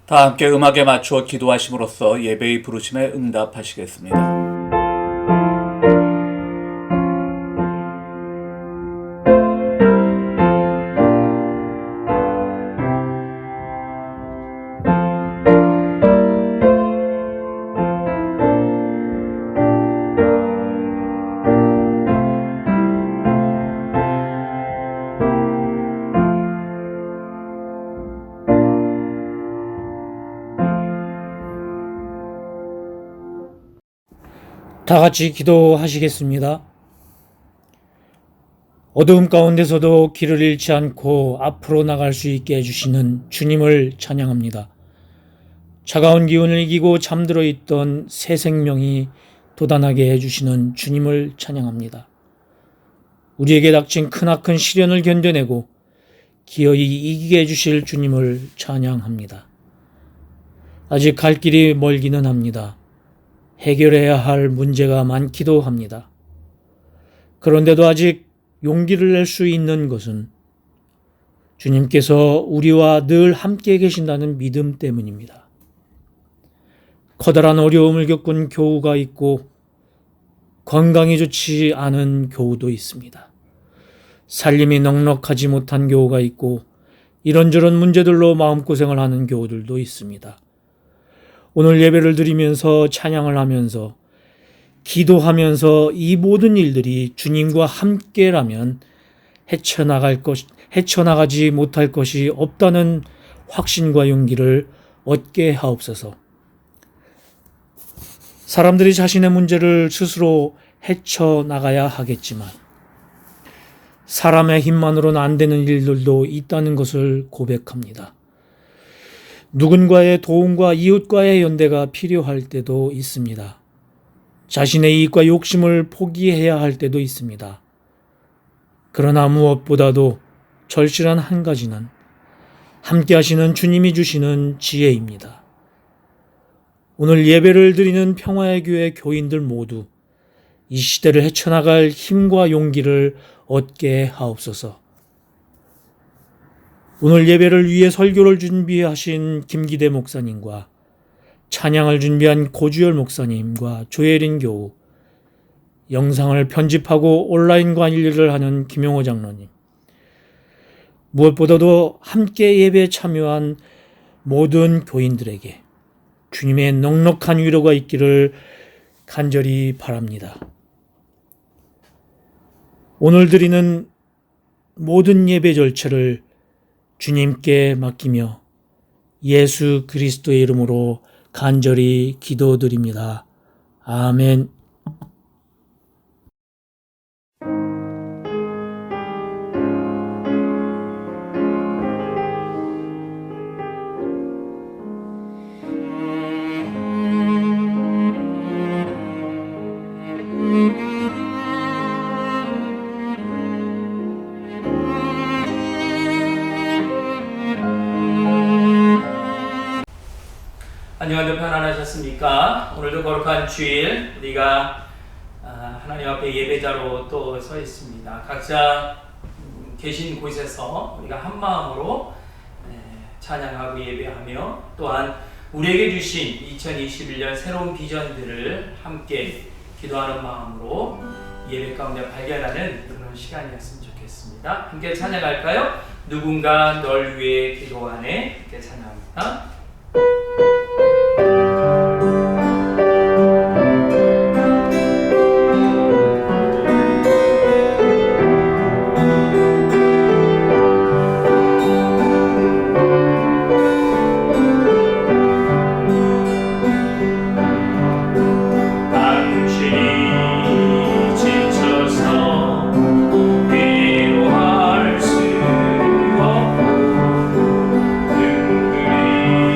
다 함께 음악에 맞추어 기도하심으로써 예배의 부르심에 응답하시겠습니다. 다 같이 기도하시겠습니다. 어두움 가운데서도 길을 잃지 않고 앞으로 나갈 수 있게 해주시는 주님을 찬양합니다. 차가운 기운을 이기고 잠들어 있던 새 생명이 돋아나게 해주시는 주님을 찬양합니다. 우리에게 닥친 크나큰 시련을 견뎌내고 기어이 이기게 해주실 주님을 찬양합니다. 아직 갈 길이 멀기는 합니다. 해결해야 할 문제가 많기도 합니다. 그런데도 아직 용기를 낼 수 있는 것은 주님께서 우리와 늘 함께 계신다는 믿음 때문입니다. 커다란 어려움을 겪은 교우가 있고 건강이 좋지 않은 교우도 있습니다. 살림이 넉넉하지 못한 교우가 있고 이런저런 문제들로 마음고생을 하는 교우들도 있습니다. 오늘 예배를 드리면서 찬양을 하면서 기도하면서 이 모든 일들이 주님과 함께라면 헤쳐나가지 못할 것이 없다는 확신과 용기를 얻게 하옵소서. 사람들이 자신의 문제를 스스로 헤쳐나가야 하겠지만 사람의 힘만으로는 안 되는 일들도 있다는 것을 고백합니다. 누군가의 도움과 이웃과의 연대가 필요할 때도 있습니다. 자신의 이익과 욕심을 포기해야 할 때도 있습니다. 그러나 무엇보다도 절실한 한 가지는 함께 하시는 주님이 주시는 지혜입니다. 오늘 예배를 드리는 평화의 교회 교인들 모두 이 시대를 헤쳐나갈 힘과 용기를 얻게 하옵소서. 오늘 예배를 위해 설교를 준비하신 김기대 목사님과 찬양을 준비한 고주열 목사님과 조혜린 교우, 영상을 편집하고 온라인 관리를 하는 김용호 장로님, 무엇보다도 함께 예배에 참여한 모든 교인들에게 주님의 넉넉한 위로가 있기를 간절히 바랍니다. 오늘 드리는 모든 예배 절차를 주님께 맡기며 예수 그리스도의 이름으로 간절히 기도드립니다. 아멘. 안녕하세요. 편안하셨습니까? 오늘도 거룩한 주일 우리가 하나님 앞에 예배자로 또 서 있습니다. 각자 계신 곳에서 우리가 한 마음으로 찬양하고 예배하며 또한 우리에게 주신 2021년 새로운 비전들을 함께 기도하는 마음으로 예배 가운데 발견하는 그런 시간이었으면 좋겠습니다. 함께 찬양할까요? 누군가 널 위해 기도하네. 함께 찬양합니다. 위로할 수 없고 능글이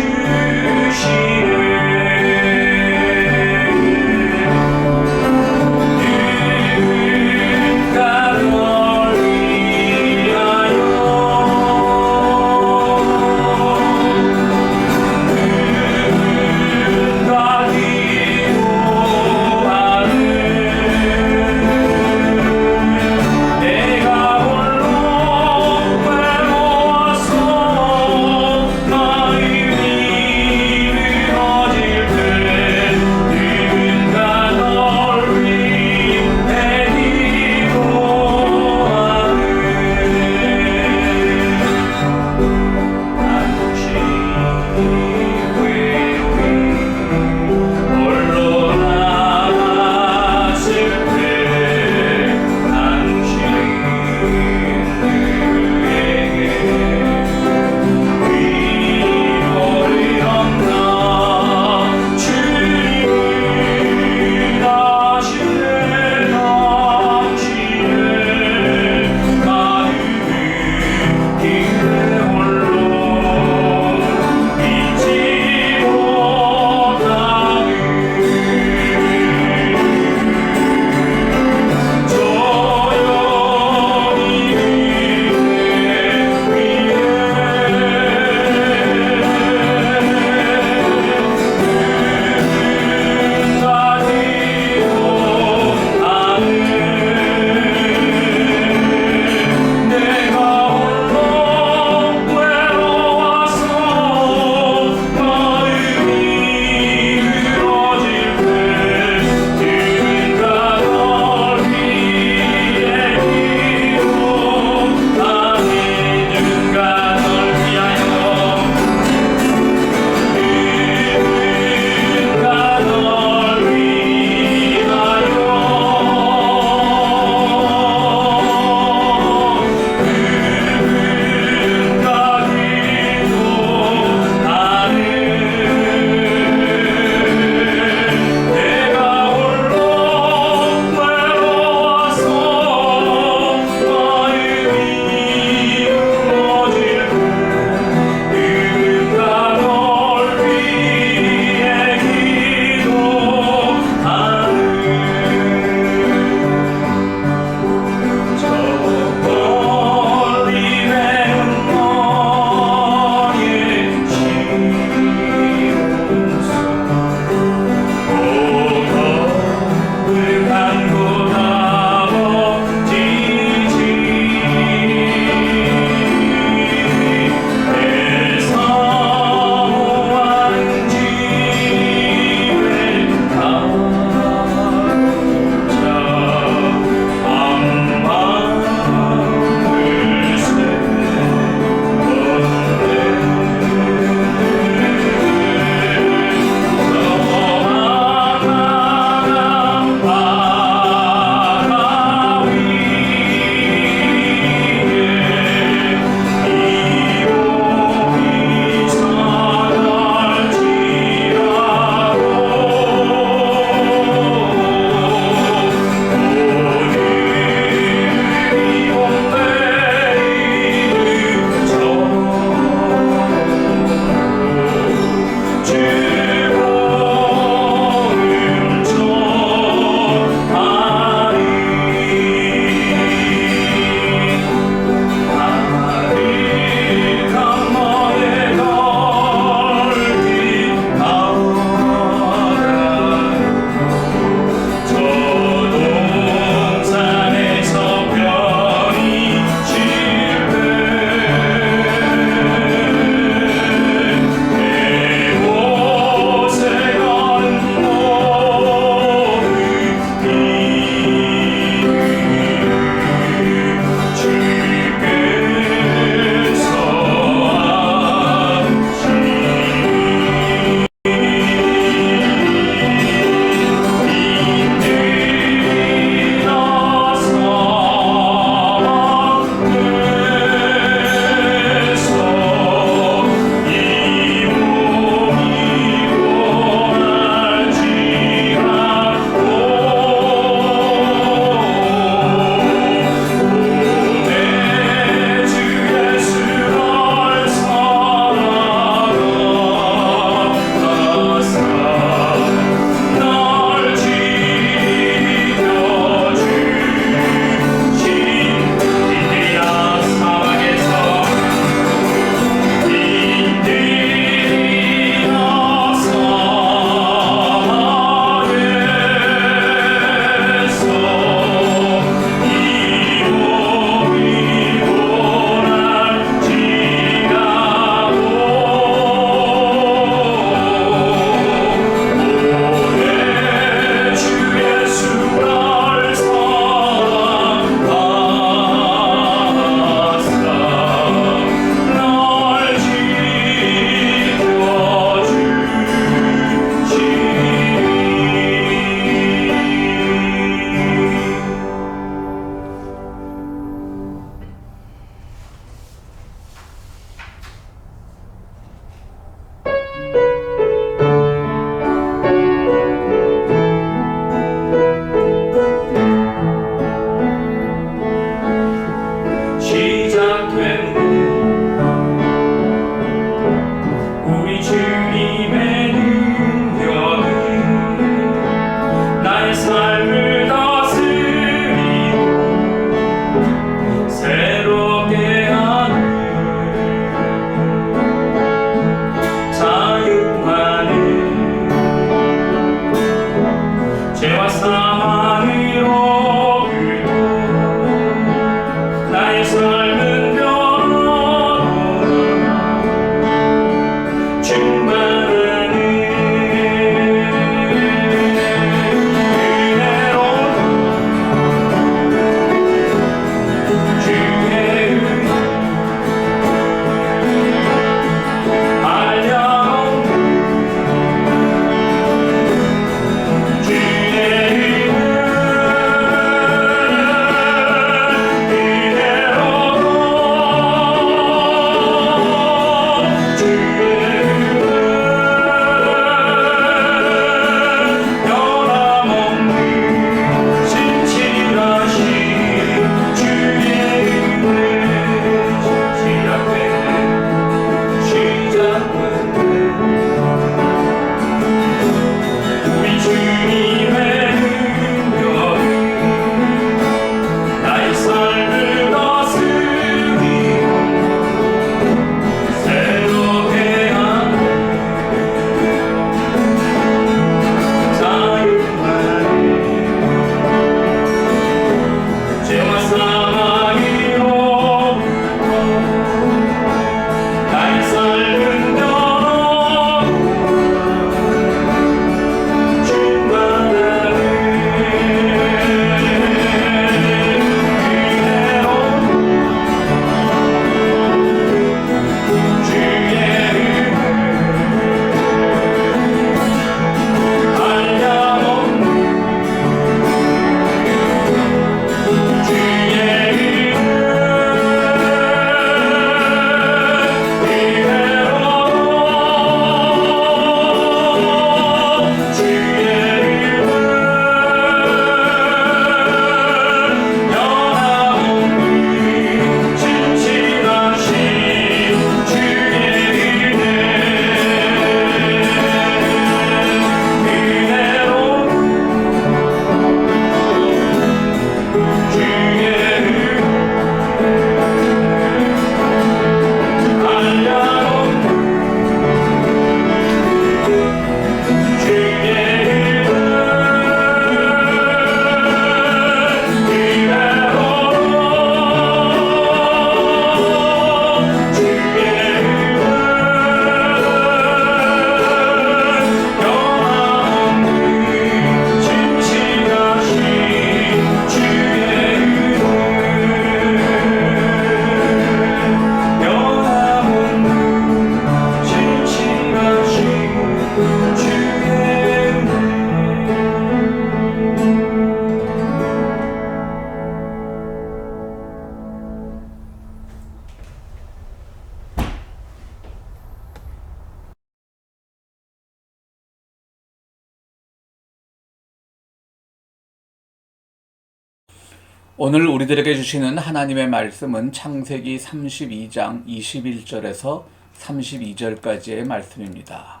오늘 우리들에게 주시는 하나님의 말씀은 창세기 32장 21절에서 32절까지의 말씀입니다.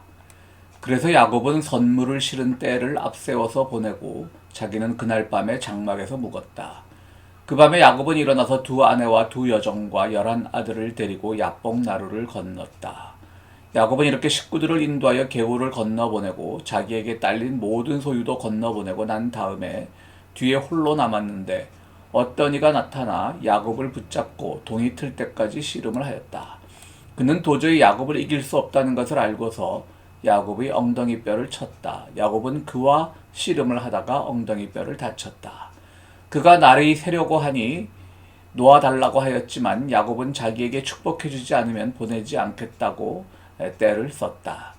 그래서 야곱은 선물을 실은 떼를 앞세워서 보내고 자기는 그날 밤에 장막에서 묵었다. 그 밤에 야곱은 일어나서 두 아내와 두 여종과 11 아들을 데리고 야복 나루를 건넜다. 야곱은 이렇게 식구들을 인도하여 개울을 건너보내고 자기에게 딸린 모든 소유도 건너보내고 난 다음에 뒤에 홀로 남았는데 어떤 이가 나타나 야곱을 붙잡고 동이 틀 때까지 씨름을 하였다. 그는 도저히 야곱을 이길 수 없다는 것을 알고서 야곱의 엉덩이 뼈를 쳤다. 야곱은 그와 씨름을 하다가 엉덩이 뼈를 다쳤다. 그가 나를 세려고 하니 놓아달라고 하였지만 야곱은 자기에게 축복해주지 않으면 보내지 않겠다고 떼를 썼다.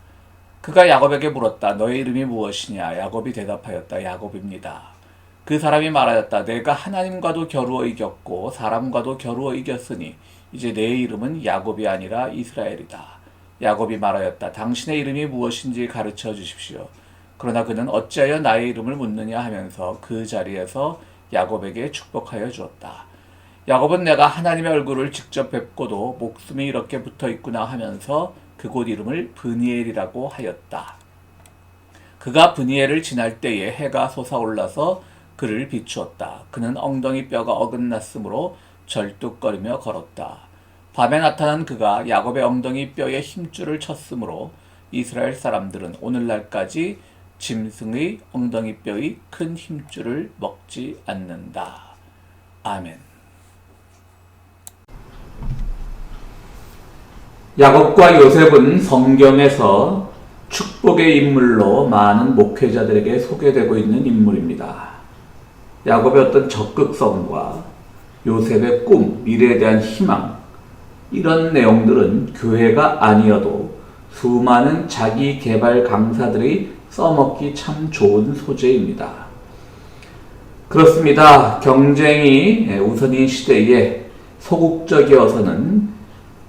그가 야곱에게 물었다. 너의 이름이 무엇이냐? 야곱이 대답하였다. 야곱입니다. 그 사람이 말하였다. 내가 하나님과도 겨루어 이겼고 사람과도 겨루어 이겼으니 이제 내 이름은 야곱이 아니라 이스라엘이다. 야곱이 말하였다. 당신의 이름이 무엇인지 가르쳐 주십시오. 그러나 그는 어찌하여 나의 이름을 묻느냐 하면서 그 자리에서 야곱에게 축복하여 주었다. 야곱은 내가 하나님의 얼굴을 직접 뵙고도 목숨이 이렇게 붙어 있구나 하면서 그곳 이름을 브니엘이라고 하였다. 그가 브니엘을 지날 때에 해가 솟아올라서 그를 비추었다. 그는 엉덩이 뼈가 어긋났으므로 절뚝거리며 걸었다. 밤에 나타난 그가 야곱의 엉덩이 뼈에 힘줄을 쳤으므로 이스라엘 사람들은 오늘날까지 짐승의 엉덩이 뼈의 큰 힘줄을 먹지 않는다. 아멘. 야곱과 요셉은 성경에서 축복의 인물로 많은 목회자들에게 소개되고 있는 인물입니다. 야곱의 어떤 적극성과 요셉의 꿈, 미래에 대한 희망, 이런 내용들은 교회가 아니어도 수많은 자기 개발 강사들이 써먹기 참 좋은 소재입니다. 그렇습니다. 경쟁이 우선인 시대에 소극적이어서는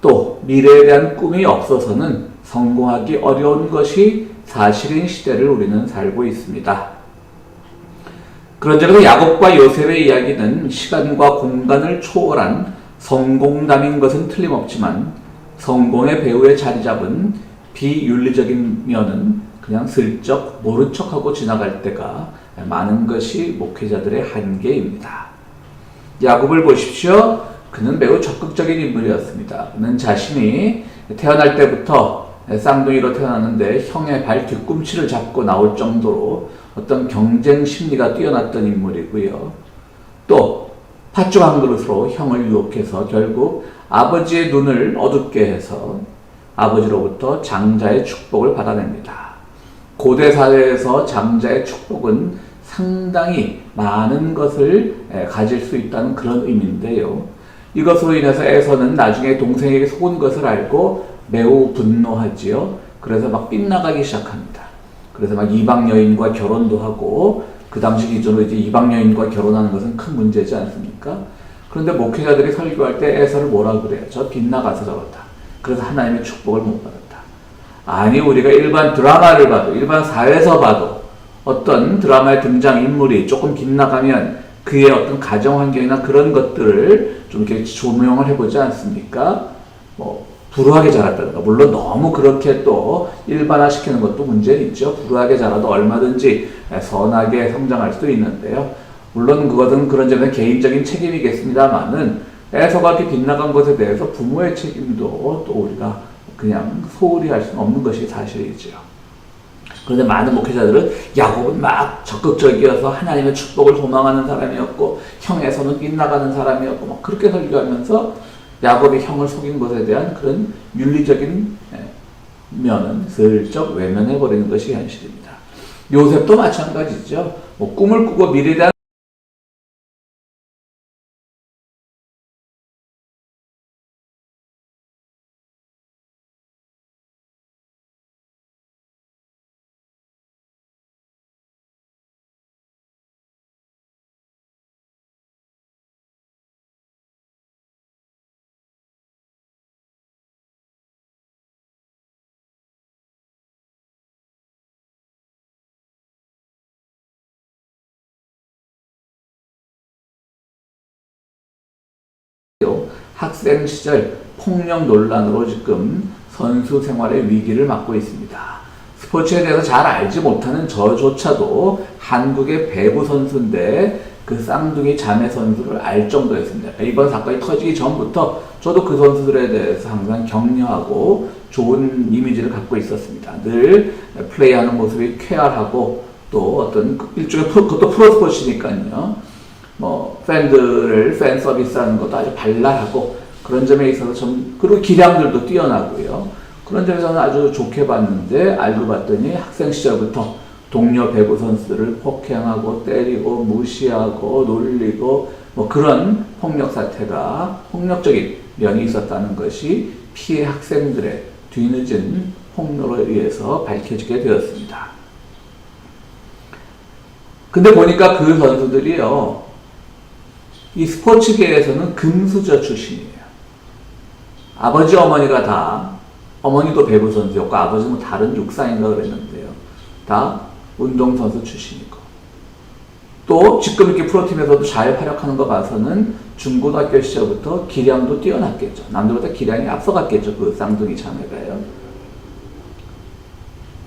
또 미래에 대한 꿈이 없어서는 성공하기 어려운 것이 사실인 시대를 우리는 살고 있습니다. 그런 점에서 야곱과 요셉의 이야기는 시간과 공간을 초월한 성공담인 것은 틀림없지만 성공의 배후에 자리 잡은 비윤리적인 면은 그냥 슬쩍 모른 척하고 지나갈 때가 많은 것이 목회자들의 한계입니다. 야곱을 보십시오. 그는 매우 적극적인 인물이었습니다. 그는 자신이 태어날 때부터 쌍둥이로 태어났는데 형의 발 뒤꿈치를 잡고 나올 정도로 어떤 경쟁 심리가 뛰어났던 인물이고요. 또 팥죽 한 그릇으로 형을 유혹해서 결국 아버지의 눈을 어둡게 해서 아버지로부터 장자의 축복을 받아냅니다. 고대 사회에서 장자의 축복은 상당히 많은 것을 가질 수 있다는 그런 의미인데요. 이것으로 인해서 에서는 나중에 동생에게 속은 것을 알고 매우 분노하지요. 그래서 막 빗나가기 시작합니다. 그래서 막 이방 여인과 결혼도 하고, 그 당시 기준으로 이제 이방 여인과 결혼하는 것은 큰 문제지 않습니까? 그런데 목회자들이 설교할 때 에서를 뭐라 그래요? 저 빗나가서 저렇다. 그래서 하나님의 축복을 못 받았다. 아니, 우리가 일반 드라마를 봐도, 일반 사회에서 봐도 어떤 드라마의 등장인물이 조금 빗나가면 그의 어떤 가정 환경이나 그런 것들을 좀 이렇게 조명을 해보지 않습니까? 불우하게 자랐다든가, 물론 너무 그렇게 또 일반화시키는 것도 문제는 있죠. 불우하게 자라도 얼마든지 선하게 성장할 수도 있는데요. 물론 그것은 그런 점에서 개인적인 책임이겠습니다만은 에서가 이렇게 빗나간 것에 대해서 부모의 책임도 또 우리가 그냥 소홀히 할 수는 없는 것이 사실이죠. 그런데 많은 목회자들은 야곱은 막 적극적이어서 하나님의 축복을 소망하는 사람이었고 형에서는 빗나가는 사람이었고 막 그렇게 설교하면서 야곱이 형을 속인 것에 대한 그런 윤리적인 면은 슬쩍 외면해버리는 것이 현실입니다. 요셉도 마찬가지죠. 꿈을 꾸고 미래에 대한 학생 시절 폭력 논란으로 지금 선수 생활의 위기를 맞고 있습니다. 스포츠에 대해서 잘 알지 못하는 저조차도 한국의 배구 선수인데 그 쌍둥이 자매 선수를 알 정도였습니다. 이번 사건이 터지기 전부터 저도 그 선수들에 대해서 항상 격려하고 좋은 이미지를 갖고 있었습니다. 늘 플레이하는 모습이 쾌활하고 또 어떤 일종의 그것도 프로스포츠니까요. 뭐 팬들을 팬 서비스하는 것도 아주 발랄하고 그런 점에 있어서 그리고 기량들도 뛰어나고요. 그런 점에서는 아주 좋게 봤는데 알고 봤더니 학생 시절부터 동료 배구 선수들을 폭행하고 때리고 무시하고 놀리고 뭐 그런 폭력 사태가 폭력적인 면이 있었다는 것이 피해 학생들의 뒤늦은 폭로에 의해서 밝혀지게 되었습니다. 근데 보니까 그 선수들이요, 이 스포츠계에서는 금수저 출신이에요. 아버지 어머니가 다, 어머니도 배구 선수였고 아버지는 뭐 다른 육사인가 그랬는데요. 다 운동선수 출신이고 또 지금 이렇게 프로팀에서도 잘 활약하는 거 봐서는 중고등학교 시절부터 기량도 뛰어났겠죠. 남들보다 기량이 앞서갔겠죠. 그 쌍둥이 자매가요.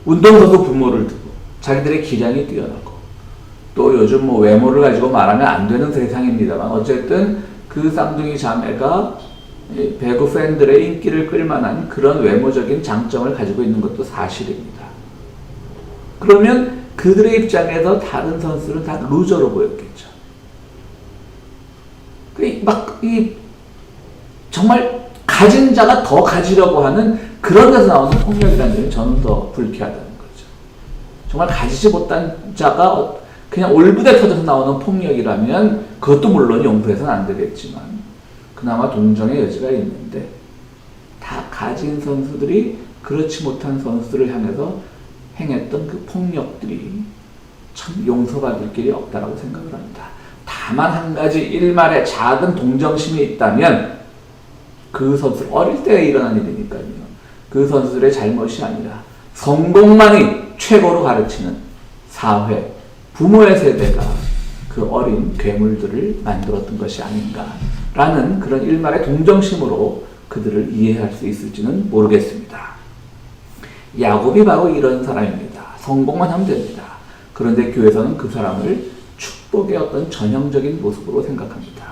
운동선수 부모를 두고 자기들의 기량이 뛰어나고 또 요즘 뭐 외모를 가지고 말하면 안 되는 세상입니다만 어쨌든 그 쌍둥이 자매가 배구 팬들의 인기를 끌만한 그런 외모적인 장점을 가지고 있는 것도 사실입니다. 그러면 그들의 입장에서 다른 선수는 다 루저로 보였겠죠. 정말 가진 자가 더 가지려고 하는 그런 데서 나오는 폭력이라는 점이 저는 더 불쾌하다는 거죠. 정말 가지지 못한 자가 그냥 올부대 터져서 나오는 폭력이라면 그것도 물론 용서해서는 안 되겠지만 그나마 동정의 여지가 있는데 다 가진 선수들이 그렇지 못한 선수들을 향해서 행했던 그 폭력들이 참 용서받을 길이 없다라고 생각을 합니다. 다만 한 가지 일말의 작은 동정심이 있다면 그 선수 어릴 때에 일어난 일이니까요. 그 선수들의 잘못이 아니라 성공만이 최고로 가르치는 사회, 부모의 세대가 그 어린 괴물들을 만들었던 것이 아닌가라는 그런 일말의 동정심으로 그들을 이해할 수 있을지는 모르겠습니다. 야곱이 바로 이런 사람입니다. 성공만 하면 됩니다. 그런데 교회에서는 그 사람을 축복의 어떤 전형적인 모습으로 생각합니다.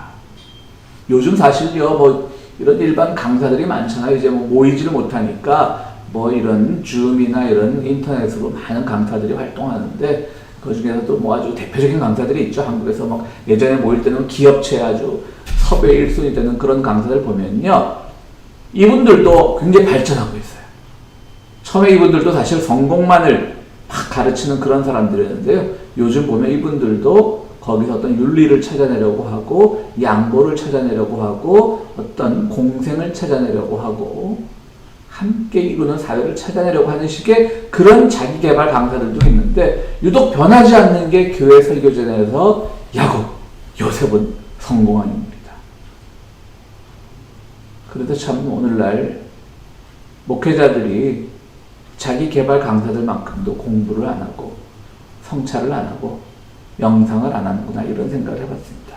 요즘 사실요, 뭐 이런 일반 강사들이 많잖아요. 이제 뭐 모이지를 못하니까 뭐 이런 줌이나 이런 인터넷으로 많은 강사들이 활동하는데 그 중에서도 뭐 아주 대표적인 강사들이 있죠. 한국에서 막 예전에 모일 때는 기업체 아주 섭외 1순위 되는 그런 강사들 보면요. 이분들도 굉장히 발전하고 있어요. 처음에 이분들도 사실 성공만을 막 가르치는 그런 사람들이었는데요. 요즘 보면 이분들도 거기서 어떤 윤리를 찾아내려고 하고 양보를 찾아내려고 하고 어떤 공생을 찾아내려고 하고 함께 이루는 사회를 찾아내려고 하는 식의 그런 자기개발 강사들도 있는데 유독 변하지 않는 게 교회 설교전에서 야곱, 요셉은 성공한 인물이다. 그래도 참 오늘날 목회자들이 자기개발 강사들만큼도 공부를 안 하고 성찰을 안 하고 명상을 안 하는구나 이런 생각을 해봤습니다.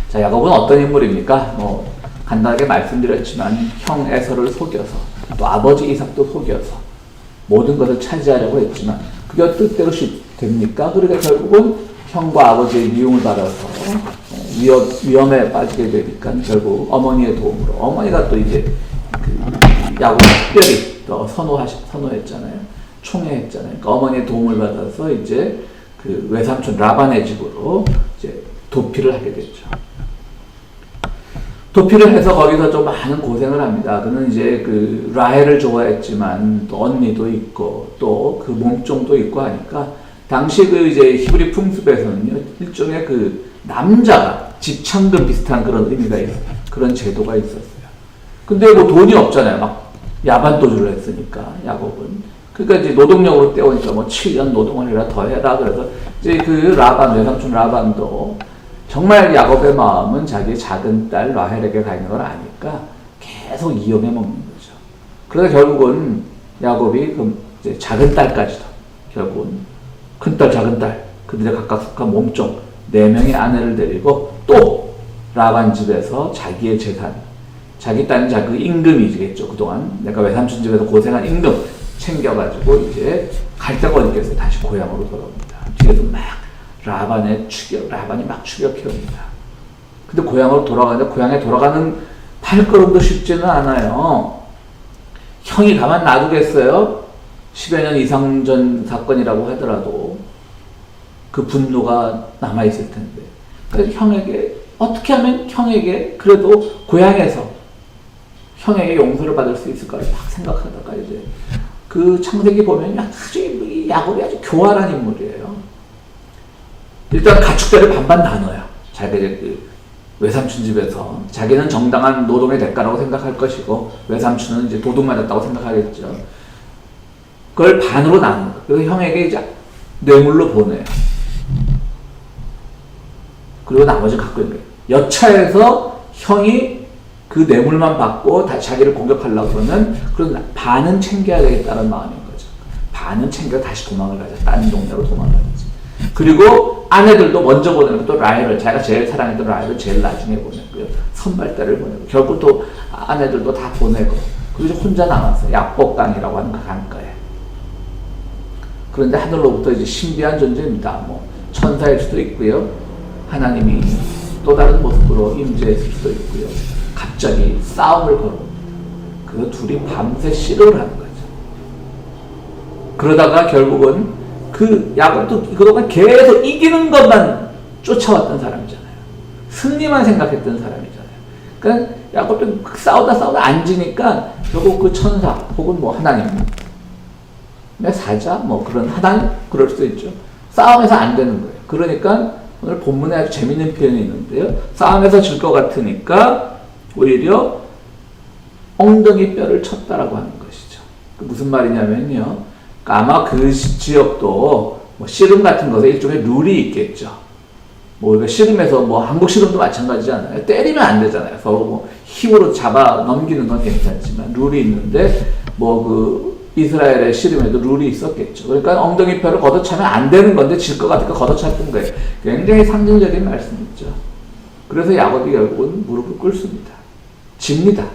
자, 야곱은 어떤 인물입니까? 뭐 간단하게 말씀드렸지만 형 에서를 속여서 또 아버지 이삭도 속여서 모든 것을 차지하려고 했지만 그게 뜻대로 됩니까? 그러니까 결국은 형과 아버지의 미움을 받아서 위험에 빠지게 되니까 결국 어머니의 도움으로 어머니가 또 이제 그 야곱을 특별히 또 선호했잖아요. 총애했잖아요. 그러니까 어머니의 도움을 받아서 이제 그 외삼촌 라반의 집으로 이제 도피를 하게 됐죠. 도피를 해서 거기서 좀 많은 고생을 합니다. 그는 이제 그 라헬을 좋아했지만 또 언니도 있고 또 그 몸종도 있고 하니까 당시 그 이제 히브리 풍습에서는요 일종의 그 남자가 집창금 비슷한 그런 의미가 있어요. 그런 제도가 있었어요. 근데 뭐 돈이 없잖아요. 막 야반도주를 했으니까 야곱은. 그러니까 이제 노동력으로 떼오니까 뭐 7년 노동을 해라 더 해라 그래서 이제 그 라반 외삼촌 라반도 정말 야곱의 마음은 자기의 작은 딸 라헬에게 가 있는 걸 아니까 계속 이용해 먹는 거죠. 그러다 결국은 야곱이 그 이제 작은 딸까지도 결국은 큰 딸, 작은 딸 그들의 각각 속한 몸종 4명의 아내를 데리고 또 라반 집에서 자기의 재산, 자기 딴 자그 임금이겠죠. 그동안 내가 외삼촌 집에서 고생한 임금 챙겨가지고 이제 갈 데가 어디 있겠어요. 다시 고향으로 돌아옵니다. 뒤에서 막 라반이 막 추격해옵니다. 근데 고향으로 돌아가는데 고향에 돌아가는 발걸음도 쉽지는 않아요. 형이 가만 놔두겠어요? 10여 년 이상 전 사건이라고 하더라도 그 분노가 남아있을 텐데. 그래서 형에게, 어떻게 하면 형에게 그래도 고향에서 형에게 용서를 받을 수 있을까 막 생각하다가 이제 그 창세기 보면 아주 야곱이 아주 교활한 인물이에요. 일단 가축대를 반반 나눠요. 자기가 그 외삼촌 집에서 자기는 정당한 노동의 대가라고 생각할 것이고 외삼촌은 이제 도둑 맞았다고 생각하겠죠. 그걸 반으로 나눈 거예요. 그래서 형에게 이제 뇌물로 보내요. 그리고 나머지 갖고 있는 거예요. 여차해서 형이 그 뇌물만 받고 다 자기를 공격하려고 그러면 그런 반은 챙겨야 되겠다는 마음인 거죠. 반은 챙겨 다시 도망을 가자. 다른 동네로 도망가야지. 그리고 아내들도 먼저 보내고 또 라헬을, 자기가 제일 사랑했던 라헬을 제일 나중에 보내고요. 선발대를 보내고 결국 또 아내들도 다 보내고 그리고 혼자 남았어요. 약복강이라고 하는 그 강가에. 그런데 하늘로부터 이제 신비한 존재입니다. 뭐 천사일 수도 있고요. 하나님이 또 다른 모습으로 임재했을 수도 있고요. 갑자기 싸움을 걸어. 그 둘이 밤새 씨름을 하는 거죠. 그러다가 결국은 그 야곱도 그동안 계속 이기는 것만 쫓아왔던 사람이잖아요. 승리만 생각했던 사람이잖아요. 그러니까 야곱도 싸우다 안 지니까 결국 그 천사 혹은 뭐 하나님, 사자 뭐 그런 하나님 그럴 수도 있죠. 싸움에서 안 되는 거예요. 그러니까 오늘 본문에 아주 재밌는 표현이 있는데요. 싸움에서 질 것 같으니까 오히려 엉덩이 뼈를 쳤다라고 하는 것이죠. 무슨 말이냐면요. 아마 그 지역도 뭐 씨름 같은 것에 일종의 룰이 있겠죠. 뭐 씨름에서 뭐 한국 씨름도 마찬가지잖아요. 때리면 안 되잖아요. 서로 뭐 힘으로 잡아 넘기는 건 괜찮지만 룰이 있는데 뭐 그 이스라엘의 씨름에도 룰이 있었겠죠. 그러니까 엉덩이 뼈를 걷어차면 안 되는 건데 질 것 같으니까 걷어찼던 거예요. 굉장히 상징적인 말씀이죠. 그래서 야곱이 결국은 무릎을 꿇습니다. 집니다.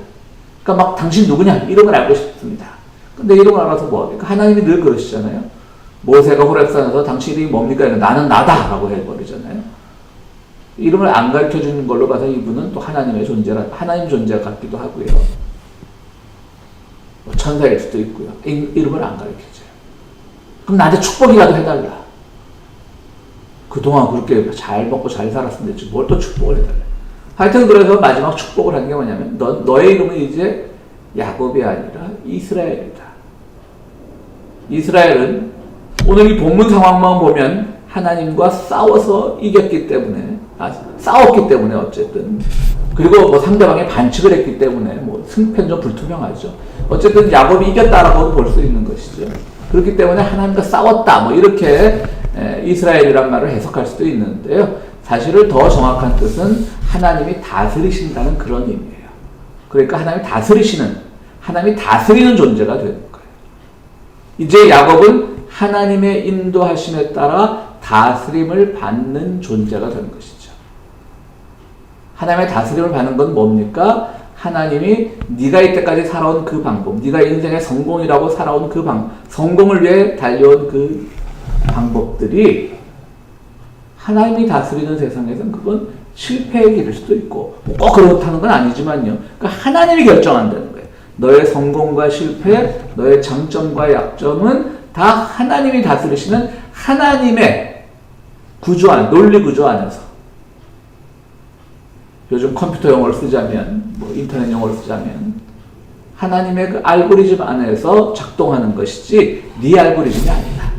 그러니까 막 당신 누구냐 이름을 알고 싶습니다. 근데 이름을 알아서 뭐합니까? 하나님이 늘 그러시잖아요. 모세가 호렙산에서 당신 이름이 뭡니까? 나는 나다 라고 해버리잖아요. 이름을 안 가르쳐주는 걸로 봐서 이분은 또 하나님의 존재라, 하나님 존재 같기도 하고요. 뭐 천사일 수도 있고요. 이름을 안 가르쳐줘요. 그럼 나한테 축복이라도 해달라. 그동안 그렇게 잘 먹고 잘 살았는데 뭘 또 축복을 해달라. 하여튼 그래서 마지막 축복을 한 게 뭐냐면 너의 이름은 이제 야곱이 아니라 이스라엘이다. 이스라엘은 오늘 이 본문 상황만 보면 하나님과 싸워서 이겼기 때문에, 싸웠기 때문에 어쨌든, 그리고 뭐 상대방의 반칙을 했기 때문에 뭐 승패는 좀 불투명하죠. 어쨌든 야곱이 이겼다라고 볼 수 있는 것이죠. 그렇기 때문에 하나님과 싸웠다 뭐 이렇게 이스라엘이란 말을 해석할 수도 있는데요. 사실은 더 정확한 뜻은 하나님이 다스리신다는 그런 의미예요. 그러니까 하나님이 다스리는 존재가 되는 거예요. 이제 야곱은 하나님의 인도하심에 따라 다스림을 받는 존재가 되는 것이죠. 하나님의 다스림을 받는 건 뭡니까? 하나님이 네가 이때까지 살아온 그 방법, 네가 인생의 성공이라고 살아온 그 성공을 위해 달려온 그 방법들이 하나님이 다스리는 세상에서는 그건 실패의 길일 수도 있고 꼭 그렇다는 건 아니지만요. 그러니까 하나님이 결정한다는 거예요. 너의 성공과 실패, 너의 장점과 약점은 다 하나님이 다스리시는 하나님의 구조 안, 논리 구조 안에서. 요즘 컴퓨터 용어를 쓰자면, 뭐 인터넷 용어를 쓰자면 하나님의 그 알고리즘 안에서 작동하는 것이지 네 알고리즘이 아니다.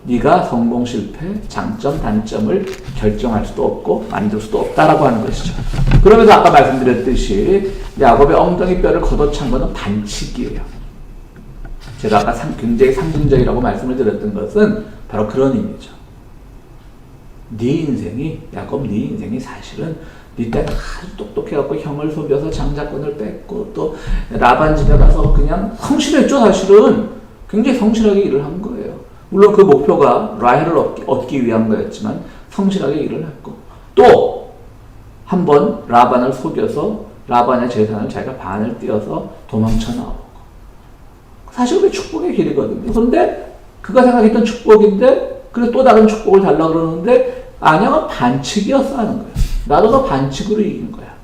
네가 성공, 실패, 장점, 단점을 결정할 수도 없고 만들 수도 없다라고 하는 것이죠. 그러면서 아까 말씀드렸듯이 야곱의 엉덩이 뼈를 걷어찬 것은 반칙이에요. 제가 아까 굉장히 상징적이라고 말씀을 드렸던 것은 바로 그런 의미죠. 네 인생이, 야곱 네 인생이 사실은 네 때는 아주 똑똑해갖고 형을 속여서 장자권을 뺏고 또 라반 집에 가서 그냥 성실했죠. 사실은 굉장히 성실하게 일을 한 거예요. 물론 그 목표가 라헬을 얻기 위한 거였지만 성실하게 일을 했고 또 한번 라반을 속여서 라반의 재산을 자기가 반을 띄어서 도망쳐 나오고. 사실 그게 축복의 길이거든요. 그런데 그가 생각했던 축복인데 그래서 또 다른 축복을 달라 그러는데 아냐가 반칙이었어 하는 거야. 나도 너 반칙으로 이긴 거야.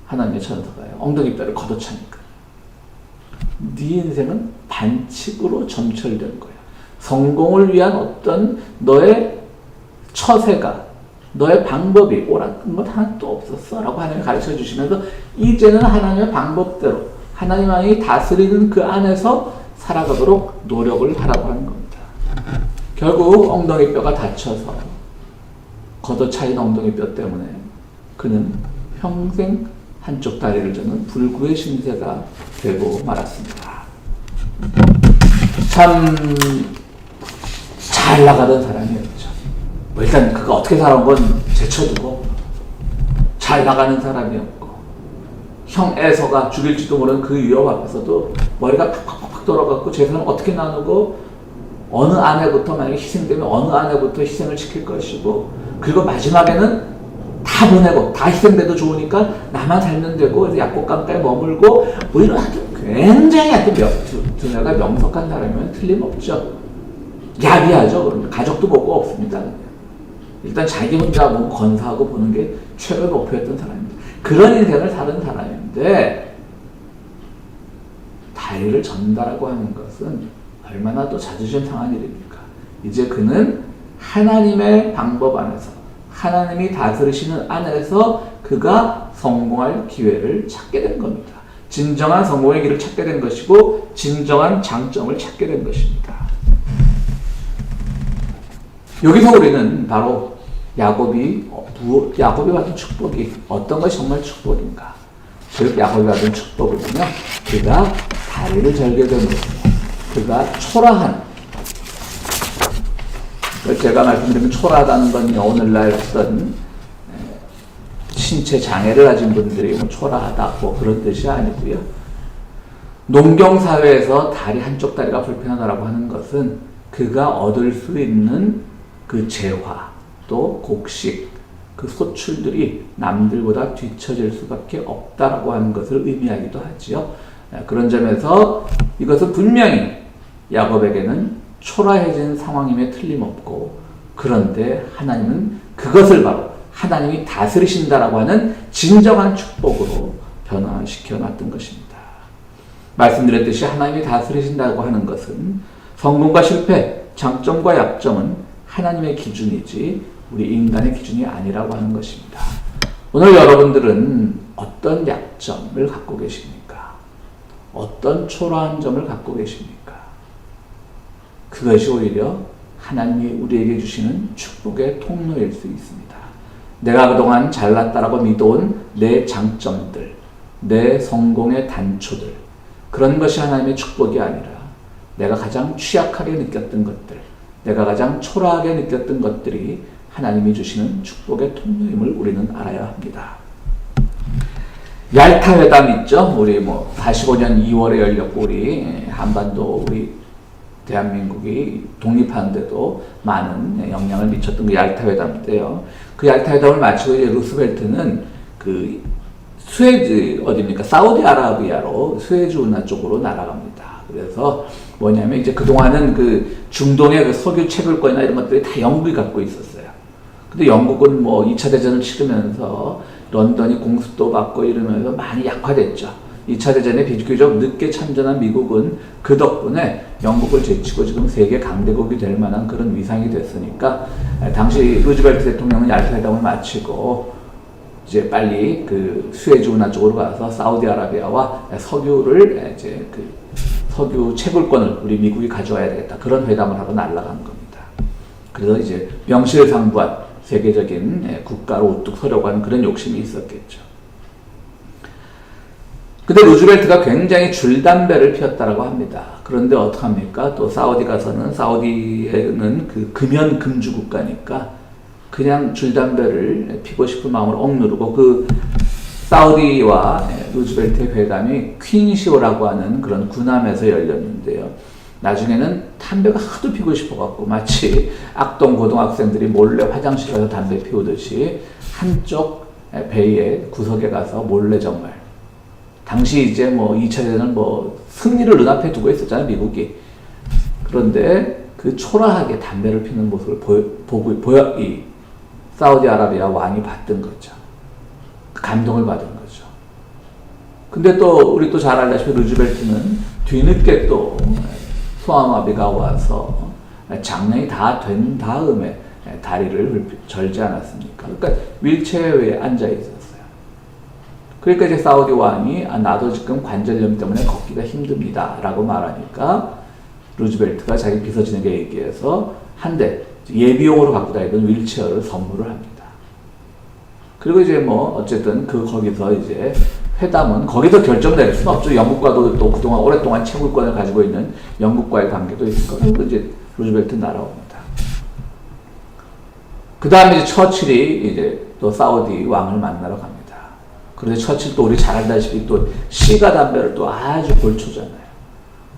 하나님의 천사가요. 엉덩이뼈를 걷어차니까. 네 인생은 반칙으로 점철된 거야. 성공을 위한 어떤 너의 처세가, 너의 방법이 옳은 것 하나도 없었어 라고 하나님이 가르쳐 주시면서 이제는 하나님의 방법대로 하나님이 다스리는 그 안에서 살아가도록 노력을 하라고 하는 겁니다. 결국 엉덩이뼈가 다쳐서 걷어차인 엉덩이뼈 때문에 그는 평생 한쪽 다리를 저는 불구의 신세가 되고 말았습니다. 참 잘 나가던 사람이었죠. 일단 그가 어떻게 살아온 건 제쳐두고 잘 나가는 사람이었고 형 에서가 죽일지도 모르는 그 위협 앞에서도 머리가 팍팍팍 돌아갔고 재산을 어떻게 나누고 어느 아내부터 만약에 희생되면 어느 아내부터 희생을 시킬 것이고 그리고 마지막에는 다 보내고 다 희생돼도 좋으니까 나만 살면 되고 약국강가에 머물고 뭐 이런 굉장히 두뇌가 명석한 사람이면 틀림없죠. 야비하죠. 그러면 가족도 보고 없습니다. 일단 자기 혼자 뭐 건사하고 보는 게 최고의 목표였던 사람입니다. 그런 인생을 사는 사람인데 다리를 전다라고 하는 것은 얼마나 또 자존심 상한 일입니까? 이제 그는 하나님의 방법 안에서 하나님이 다스리시는 안에서 그가 성공할 기회를 찾게 된 겁니다. 진정한 성공의 길을 찾게 된 것이고 진정한 장점을 찾게 된 것입니다. 여기서 우리는 바로 야곱이 받은 축복이 어떤 것이 정말 축복인가? 즉 야곱이 받은 축복은요, 그가 다리를 절게 된 것입니다. 그가 초라한, 제가 말씀드린 초라하다는 건 오늘날 어떤 신체 장애를 가진 분들이 뭐 초라하다 뭐 그런 뜻이 아니고요. 농경사회에서 다리 한쪽 다리가 불편하다고 하는 것은 그가 얻을 수 있는 그 재화 또 곡식 그 소출들이 남들보다 뒤처질 수밖에 없다라고 하는 것을 의미하기도 하지요. 그런 점에서 이것은 분명히 야곱에게는 초라해진 상황임에 틀림없고 그런데 하나님은 그것을 바로 하나님이 다스리신다라고 하는 진정한 축복으로 변화시켜 놨던 것입니다. 말씀드렸듯이 하나님이 다스리신다고 하는 것은 성공과 실패, 장점과 약점은 하나님의 기준이지 우리 인간의 기준이 아니라고 하는 것입니다. 오늘 여러분들은 어떤 약점을 갖고 계십니까? 어떤 초라한 점을 갖고 계십니까? 그것이 오히려 하나님이 우리에게 주시는 축복의 통로일 수 있습니다. 내가 그동안 잘났다라고 믿어온 내 장점들, 내 성공의 단초들, 그런 것이 하나님의 축복이 아니라 내가 가장 취약하게 느꼈던 것들, 내가 가장 초라하게 느꼈던 것들이 하나님이 주시는 축복의 통로임을 우리는 알아야 합니다. 얄타 회담 있죠? 우리 45년 2월에 열렸고 우리 한반도 우리 대한민국이 독립하는데도 많은 영향을 미쳤던 그 얄타 회담 때요. 그 얄타 회담을 마치고 이제 루스벨트는 그 수에즈 어디입니까? 사우디아라비아로 수에즈 운하 쪽으로 날아갑니다. 그래서 뭐냐면 이제 그동안은 그 중동의 그 석유 채굴권이나 이런 것들이 다 영국이 갖고 있었어요. 근데 영국은 2차 대전을 치르면서 런던이 공습도 받고 이러면서 많이 약화됐죠. 2차 대전에 비교적 늦게 참전한 미국은 그 덕분에 영국을 제치고 지금 세계 강대국이 될 만한 그런 위상이 됐으니까 당시 루즈벨트 대통령은 얄타 회담을 마치고 이제 빨리 그 수에즈 운하 쪽으로 가서 사우디아라비아와 석유를 이제 그 석유 채굴권을 우리 미국이 가져와야 되겠다. 그런 회담을 하고 날아간 겁니다. 그래서 이제 명실상부한 세계적인 국가로 우뚝 서려고 하는 그런 욕심이 있었겠죠. 근데 루즈벨트가 굉장히 줄담배를 피웠다라고 합니다. 그런데 어떡합니까? 또 사우디 가서는 사우디에는 그 금연 금주 국가니까 그냥 줄담배를 피고 싶은 마음을 억누르고 그 사우디와 루즈벨트의 회담이 퀸시오라고 하는 그런 군함에서 열렸는데요. 나중에는 담배가 하도 피고 싶어갖고 마치 악동 고등학생들이 몰래 화장실 가서 담배 피우듯이 한쪽 베이의 구석에 가서 몰래 정말 당시 이제 뭐 2차 대전은 뭐 승리를 눈앞에 두고 있었잖아요, 미국이. 그런데 그 초라하게 담배를 피는 모습을 이 사우디아라비아 왕이 봤던 거죠. 감동을 받은 거죠. 근데 또 우리 또 잘 알다시피 루즈벨트는 뒤늦게 또 소아마비가 와서 장년이 다 된 다음에 다리를 절지 않았습니까? 그러니까 윌체어에 앉아 있었어요. 그러니까 이제 사우디 왕이 나도 지금 관절염 때문에 걷기가 힘듭니다 라고 말하니까 루즈벨트가 자기 비서진에게 얘기해서 한 대 예비용으로 갖고 다니던 윌체어를 선물을 합니다. 그리고 이제 뭐 어쨌든 거기서 이제 회담은 거기서 결정될 수는 없죠. 영국과도 또 그동안 오랫동안 채굴권을 가지고 있는 영국과의 관계도 있을 거고. 그리고 이제 루즈벨트 날아옵니다. 그 다음에 이제 처칠이 이제 또 사우디 왕을 만나러 갑니다. 그런데 처칠도 우리 잘 알다시피 또 시가 담배를 또 아주 골초잖아요.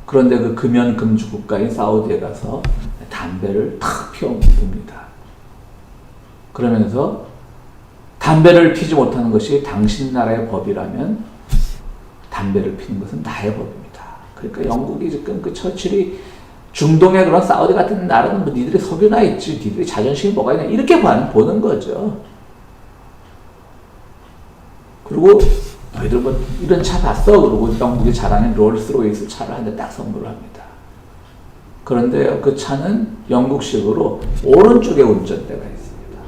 그런데 그 금연금주 국가인 사우디에 가서 담배를 탁 피워봅니다. 그러면서 담배를 피지 못하는 것이 당신 나라의 법이라면 담배를 피는 것은 나의 법입니다. 그러니까 영국이 지금 그 처칠이 중동의 그런 사우디 같은 나라는 뭐 니들이 석유나 있지, 니들이 자존심이 뭐가 있냐, 이렇게 보는 거죠. 그리고 너희들 뭐 이런 차 봤어? 그러고 영국이 자랑하는 롤스로이스 차를 한 대 딱 선물을 합니다. 그런데 그 차는 영국식으로 오른쪽에 운전대가 있습니다.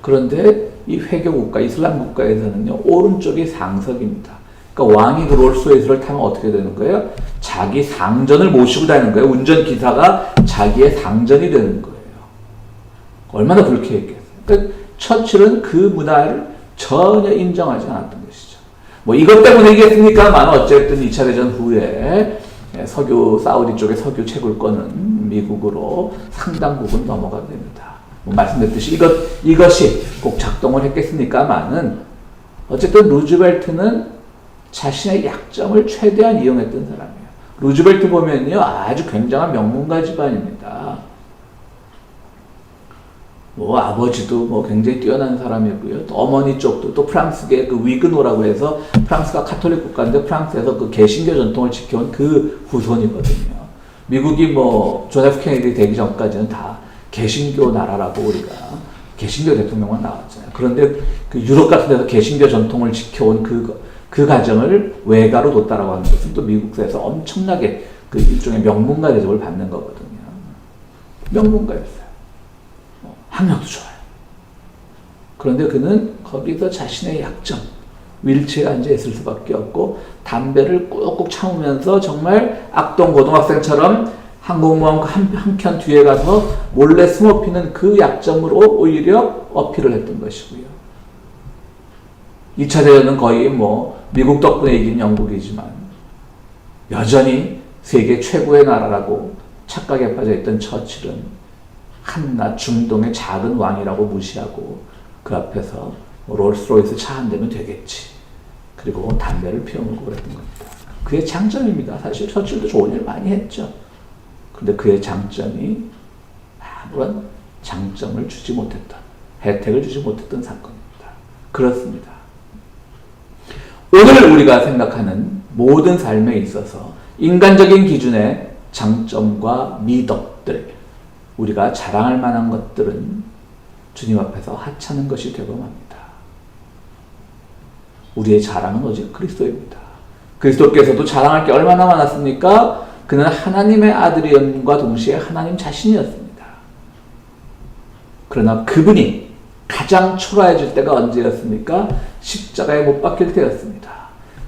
그런데 이 회교 국가, 이슬람 국가에서는요, 오른쪽이 상석입니다. 그러니까 왕이 그 롤스로이스를 타면 어떻게 되는 거예요? 자기 상전을 모시고 다니는 거예요. 운전기사가 자기의 상전이 되는 거예요. 얼마나 불쾌했겠어요. 그러니까 처칠은 그 문화를 전혀 인정하지 않았던 것이죠. 뭐 이것 때문에 이겼으니까만 어쨌든 2차 대전 후에 석유, 사우디 쪽의 석유 채굴권은 미국으로 상당 부분 넘어가게 됩니다. 뭐 말씀드렸듯이 이것이 꼭 작동을 했겠습니까만은 어쨌든 루즈벨트는 자신의 약점을 최대한 이용했던 사람이에요. 루즈벨트 보면요, 아주 굉장한 명문가 집안입니다. 뭐 아버지도 뭐 굉장히 뛰어난 사람이고요. 또 어머니 쪽도 또 프랑스계 그 위그노라고 해서 프랑스가 카톨릭 국가인데 프랑스에서 그 개신교 전통을 지켜온 그 후손이거든요. 미국이 뭐 존 F 케네디 되기 전까지는 다 개신교 나라라고 우리가 개신교 대통령만 나왔잖아요. 그런데 그 유럽 같은 데서 개신교 전통을 지켜온 그 가정을 외가로 뒀다라고 하는 것은 또 미국에서 엄청나게 그 일종의 명문가 대접을 받는 거거든요. 명문가였어요. 학력도 좋아요. 그런데 그는 거기서 자신의 약점, 윌체어에 앉아 있을 수밖에 없고 담배를 꾹꾹 참으면서 정말 악동 고등학생처럼 항공모함 한켠 뒤에 가서 몰래 숨어 피는 그 약점으로 오히려 어필을 했던 것이고요. 2차 대전은 거의 뭐 미국 덕분에 이긴 영국이지만 여전히 세계 최고의 나라라고 착각에 빠져있던 처칠은 한낱 중동의 작은 왕이라고 무시하고 그 앞에서 롤스로이스 차 한 대면 되겠지. 그리고 담배를 피워물고 그랬던 겁니다. 그의 장점입니다. 사실 처칠도 좋은 일 많이 했죠. 근데 그의 장점이 아무런 장점을 주지 못했던, 혜택을 주지 못했던 사건입니다. 그렇습니다. 오늘 우리가 생각하는 모든 삶에 있어서 인간적인 기준의 장점과 미덕들, 우리가 자랑할 만한 것들은 주님 앞에서 하찮은 것이 되고 맙니다. 우리의 자랑은 오직 그리스도입니다. 그리스도께서도 자랑할 게 얼마나 많았습니까? 그는 하나님의 아들이었음과 동시에 하나님 자신이었습니다. 그러나 그분이 가장 초라해질 때가 언제였습니까? 십자가에 못 박힐 때였습니다.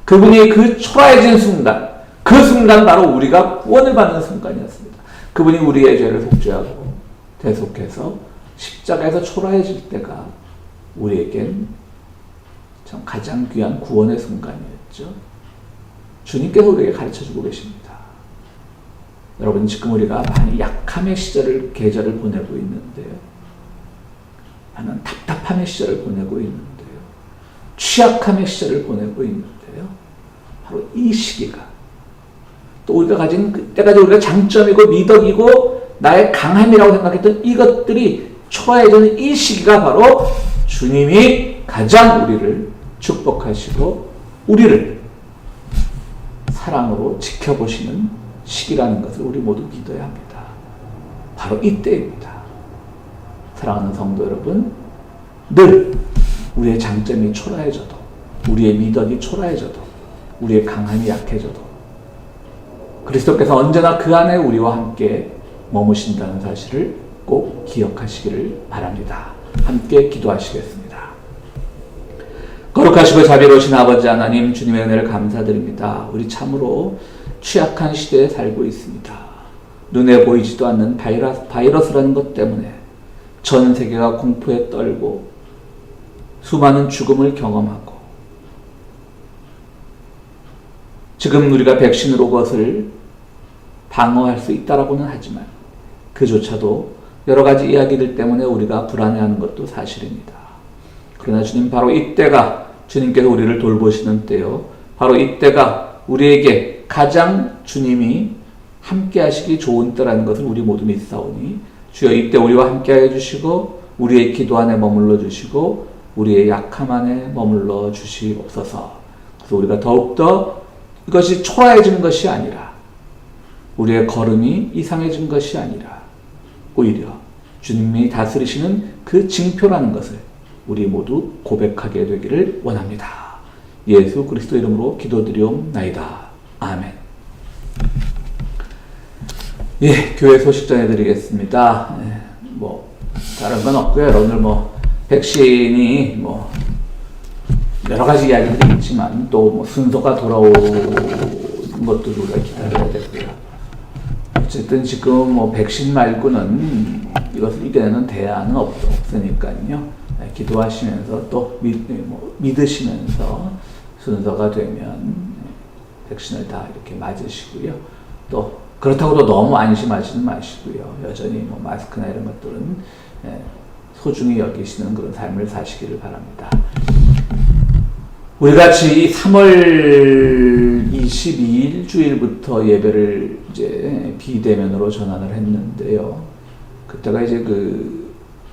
그분이 그 초라해진 순간, 그 순간 바로 우리가 구원을 받는 순간이었습니다. 그분이 우리의 죄를 속죄하고 대속해서 십자가에서 초라해질 때가 우리에겐 참 가장 귀한 구원의 순간이었죠. 주님께서 우리에게 가르쳐주고 계십니다. 여러분, 지금 우리가 많이 약함의 계절을 보내고 있는데요. 많은 답답함의 시절을 보내고 있는데요. 취약함의 시절을 보내고 있는데요. 바로 이 시기가 또 우리가 가진 그때까지 우리가 장점이고 미덕이고 나의 강함이라고 생각했던 이것들이 초라해지는 이 시기가 바로 주님이 가장 우리를 축복하시고 우리를 사랑으로 지켜보시는 시기라는 것을 우리 모두 믿어야 합니다. 바로 이때입니다. 사랑하는 성도 여러분, 늘 우리의 장점이 초라해져도, 우리의 미덕이 초라해져도, 우리의 강함이 약해져도 그리스도께서 언제나 그 안에 우리와 함께 머무신다는 사실을 꼭 기억하시기를 바랍니다. 함께 기도하시겠습니다. 거룩하시고 자비로우신 아버지 하나님, 주님의 은혜를 감사드립니다. 우리 참으로 취약한 시대에 살고 있습니다. 눈에 보이지도 않는 바이러스라는 것 때문에 전 세계가 공포에 떨고 수많은 죽음을 경험하고, 지금 우리가 백신으로 그것을 방어할 수 있다라고는 하지만 그조차도 여러 가지 이야기들 때문에 우리가 불안해하는 것도 사실입니다. 그러나 주님, 바로 이때가 주님께서 우리를 돌보시는 때요, 바로 이때가 우리에게 가장 주님이 함께 하시기 좋은 때라는 것을 우리 모두 믿사오니 주여 이때 우리와 함께 해주시고 우리의 기도 안에 머물러 주시고 우리의 약함 안에 머물러 주시옵소서. 그래서 우리가 더욱더 이것이 초라해진 것이 아니라, 우리의 걸음이 이상해진 것이 아니라 오히려 주님이 다스리시는 그 징표라는 것을 우리 모두 고백하게 되기를 원합니다. 예수 그리스도 이름으로 기도드리옵나이다. 아멘. 예, 교회 소식 전해드리겠습니다. 다른 건 없고요. 오늘 백신이 여러 가지 이야기들이 있지만 또 순서가 돌아오는 것도 우리가 기다려야 되고요. 어쨌든 지금 백신 말고는 이것을 이겨내는 대안은 없으니까요. 기도하시면서 또 믿으시면서 순서가 되면 백신을 다 이렇게 맞으시고요. 또 그렇다고 또 너무 안심하지는 마시고요. 여전히 마스크나 이런 것들은 소중히 여기시는 그런 삶을 사시기를 바랍니다. 우리 같이 3월 22일 주일부터 예배를 이제 비대면으로 전환을 했는데요. 그때가 이제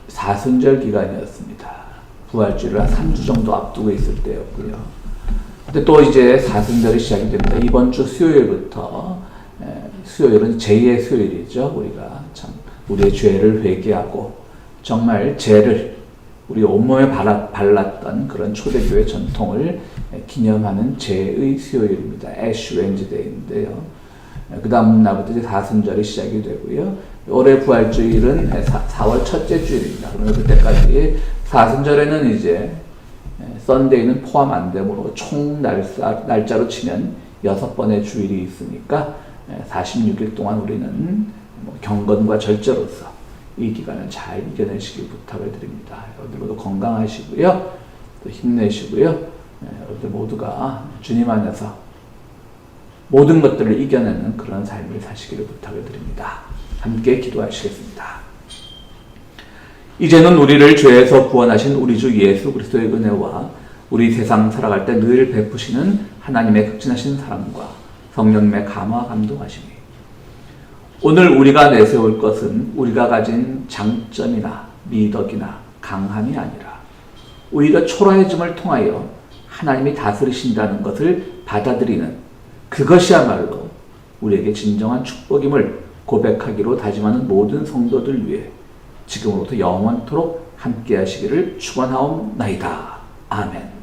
사순절 기간이었습니다. 부활주일을 한 3주 정도 앞두고 있을 때였고요. 근데 또 이제 사순절이 시작이 됩니다. 이번 주 수요일부터, 수요일은 제2의 수요일이죠. 우리가 참 우리의 죄를 회개하고 정말 죄를 우리 온몸에 발랐던 그런 초대교회 전통을 기념하는 제2의 수요일입니다. 애쉬 웬즈데이인데요. 그 다음 날부터 이제 사순절이 시작이 되고요. 올해 부활주일은 4월 첫째 주일입니다. 그러면 그때까지 사순절에는 이제 썬데이는 포함 안 되므로 총 날짜로 치면 6번의 주일이 있으니까 46일 동안 우리는 경건과 절제로서 이 기간을 잘 이겨내시길 부탁을 드립니다. 여러분들 모두 건강하시고요. 또 힘내시고요. 여러분들 모두가 주님 안에서 모든 것들을 이겨내는 그런 삶을 사시기를 부탁을 드립니다. 함께 기도하시겠습니다. 이제는 우리를 죄에서 구원하신 우리 주 예수 그리스도의 은혜와 우리 세상 살아갈 때 늘 베푸시는 하나님의 극진하신 사랑과 성령님의 감화 감동하심이 오늘 우리가 내세울 것은 우리가 가진 장점이나 미덕이나 강함이 아니라 오히려 초라해짐을 통하여 하나님이 다스리신다는 것을 받아들이는 그것이야말로 우리에게 진정한 축복임을 고백하기로 다짐하는 모든 성도들 위해 지금으로부터 영원토록 함께 하시기를 축원하옵나이다. 아멘.